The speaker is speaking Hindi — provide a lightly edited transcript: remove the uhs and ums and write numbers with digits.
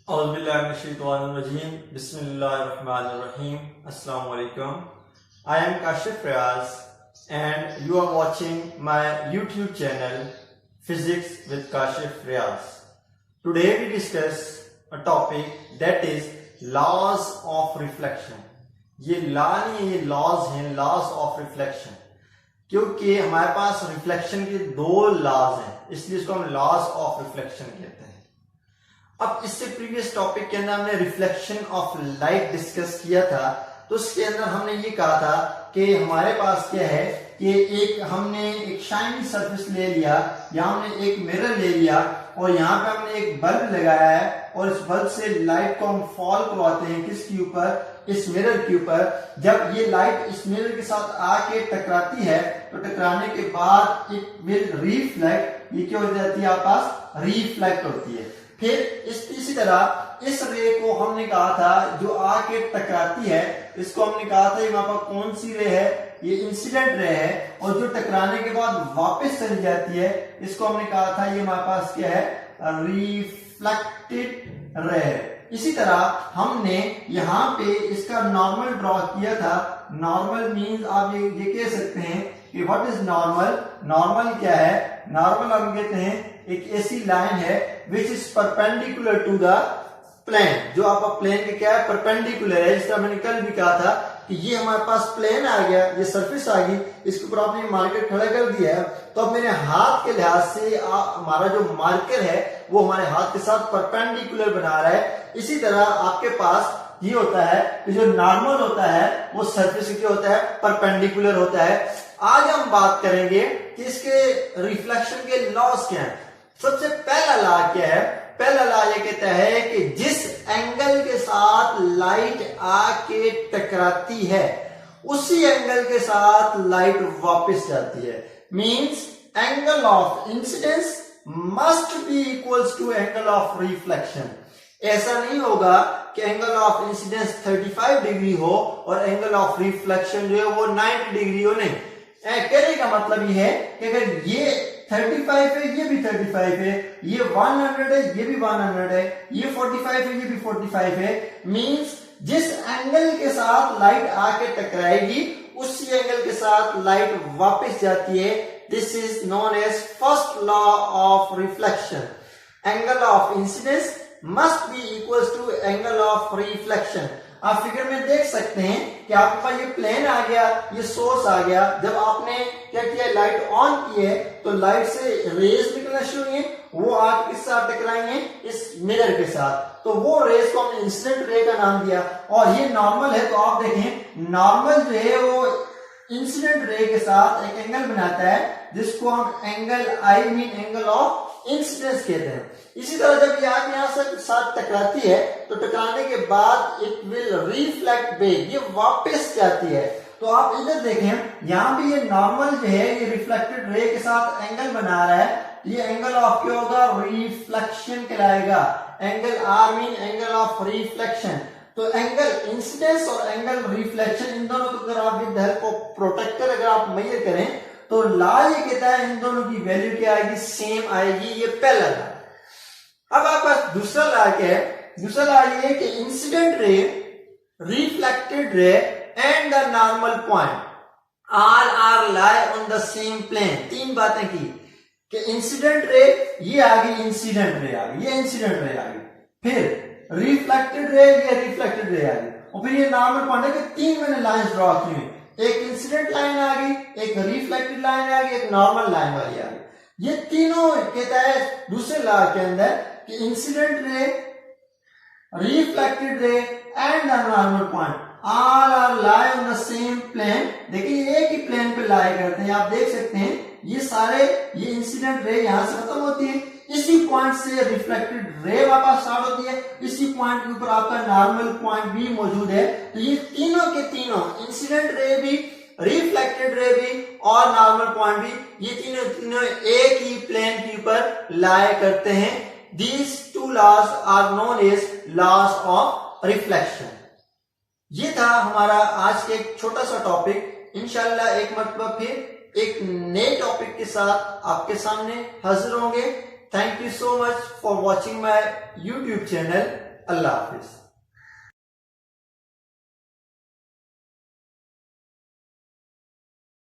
Bismillahirrahmanirrahim. Assalamu alaikum. I am Kashif Riaz and you are watching my YouTube channel Physics with Kashif Riaz. Today we discuss a topic that is laws of reflection. ये लॉ नहीं, ये लॉज हैं, लॉज ऑफ रिफ्लेक्शन, क्योंकि हमारे पास रिफ्लेक्शन के दो लॉज हैं, इसलिए इसको हम लॉज ऑफ रिफ्लेक्शन कहते हैं। अब इससे प्रीवियस टॉपिक के अंदर हमने रिफ्लेक्शन ऑफ लाइट डिस्कस किया था, तो उसके अंदर हमने ये कहा था कि हमारे पास क्या है कि हमने एक शाइनी सरफेस ले लिया, या हमने एक मिरर ले लिया और यहाँ पे हमने एक बल्ब लगाया है और इस बल्ब से लाइट को हम फॉल करवाते हैं किसके ऊपर, इस मिरर के ऊपर। जब ये लाइट इस मिरर के साथ आके टकराती है तो टकराने के बाद इट विल रिफ्लेक्ट, ये क्या हो जाती है आपके पास, रिफ्लेक्ट होती है। फिर इसी तरह इस रे को हमने कहा था जो आके टकराती है, इसको हमने कहा था वहां पर कौन सी रे है, ये इंसिडेंट रे है, और जो टकराने के बाद वापस चली जाती है इसको हमने कहा था ये हमारे पास क्या है, रिफ्लेक्टेड रे है। इसी तरह हमने यहाँ पे इसका नॉर्मल ड्रॉ किया था। नॉर्मल मींस आप ये कह सकते हैं कि व्हाट इज नॉर्मल। नॉर्मल क्या है, नॉर्मल हम कहते हैं एक ऐसी लाइन है which is perpendicular to the plane, जो आपका प्लेन के क्या है, परपेंडिकुलर है। जिस तरह मैंने कल भी कहा था कि ये हमारे पास प्लेन आ गया, ये सरफेस आ गई, इसके ऊपर आपने मार्कर खड़ा कर दिया है, तो अब मेरे हाथ के लिहाज से हमारा जो मार्कर है वो हमारे हाथ के साथ परपेंडिकुलर बना रहा है। इसी तरह आपके पास ये होता है कि जो नॉर्मल होता है वो सरफेस क्या होता है, परपेंडिकुलर होता है। आज हम बात करेंगे कि इसके रिफ्लेक्शन के लॉस क्या है। सबसे पहला लॉ क्या है, पहला लॉ ये कहता है कि जिस एंगल के साथ लाइट आके टकराती है उसी एंगल के साथ लाइट वापस जाती है। Means angle of incidence must be equals to angle of reflection. ऐसा नहीं होगा कि एंगल ऑफ इंसिडेंस 35 डिग्री हो और एंगल ऑफ रिफ्लेक्शन जो है वो 90 डिग्री हो। नहीं, कहने का मतलब ये है कि अगर ये 35 है, ये भी 35 है, ये 100 है, ये भी 100 है, ये 45 है, ये भी 45 है, मींस जिस एंगल के साथ लाइट आके टकराएगी उसी एंगल के साथ लाइट वापस जाती है। This is known as first law of reflection. Angle of incidence must be equals to angle of reflection. आप फिगर में देख सकते हैं कि आपके पास ये प्लेन आ गया, ये सोर्स आ गया। जब आपने क्या किया, लाइट ऑन की है तो लाइट से रेज निकलना शुरू हुई, वो आग किस साथ टकराएंगे, इस मिरर के साथ, तो वो रेज को हमने इंसिडेंट रे का नाम दिया। और ये नॉर्मल है, तो आप देखें नॉर्मल जो है वो इंसिडेंट रे के साथ एक एंगल बनाता है जिसको हम angle I mean angle of incidence कहते हैं। इसी तरह जब ये आग यहां से साथ टकराती है तो टकराने के बाद इट विल रिफ्लेक्ट बैक, ये वापस जाती है। तो आप इधर देखें, यहाँ भी ये नॉर्मल जो है ये रिफ्लेक्टेड रे के साथ एंगल बना रहा है, ये एंगल ऑफ क्या होगा, रिफ्लेक्शन कहलाएगा। Angle or mean angle of reflection. तो एंगल इंसिडेंस और एंगल रिफ्लेक्शन इन दोनों को अगर आप विद हेल्प ऑफ प्रोटेक्टर अगर आप मेजर करें तो लॉ ये कहता है इन दोनों की वैल्यू क्या आएगी, सेम आएगी। ये पहला लॉ। अब आपके पास दूसरा लॉ क्या है, दूसरा लॉ ये है कि incident ray, reflected ray and the normal point all are lie on the same plane. तीन बातें की कि इंसिडेंट रे ये आ गई, इंसिडेंट रे आ गई, ये इंसिडेंट रे आ गई, फिर रिफ्लेक्टेड रे, ये रिफ्लेक्टेड रे आ गई, और फिर ये नॉर्मल पॉइंट है कि तीन मैंने लाइन ड्रॉ की हुई, एक इंसिडेंट लाइन आ गई, एक रिफ्लेक्टेड लाइन आ गई, एक नॉर्मल लाइन वाली आ गई। ये तीनों कहता है दूसरे लॉ के अंदर कि incident ray, reflected ray and the normal point all are lie on the same plane. देखिए एक ही प्लेन पे लाई करते हैं, आप देख सकते हैं ये सारे, ये इंसिडेंट रे यहां से खत्म होती है, इसी पॉइंट से रिफ्लेक्टेड रे वापस स्टार्ट होती है, इसी पॉइंट के ऊपर आपका नॉर्मल पॉइंट भी मौजूद है। तो ये तीनों के तीनों, इंसिडेंट रे भी, रिफ्लेक्टेड रे भी और नॉर्मल पॉइंट भी, ये तीनों एक ही प्लेन के ऊपर लाई करते हैं। These two laws are known as laws of reflection. ये था हमारा आज के एक छोटा सा टॉपिक। इंशाल्लाह एक मरतबा फिर एक नए टॉपिक के साथ आपके सामने हाजिर होंगे। Thank you so much for watching my YouTube channel. Allah Hafiz.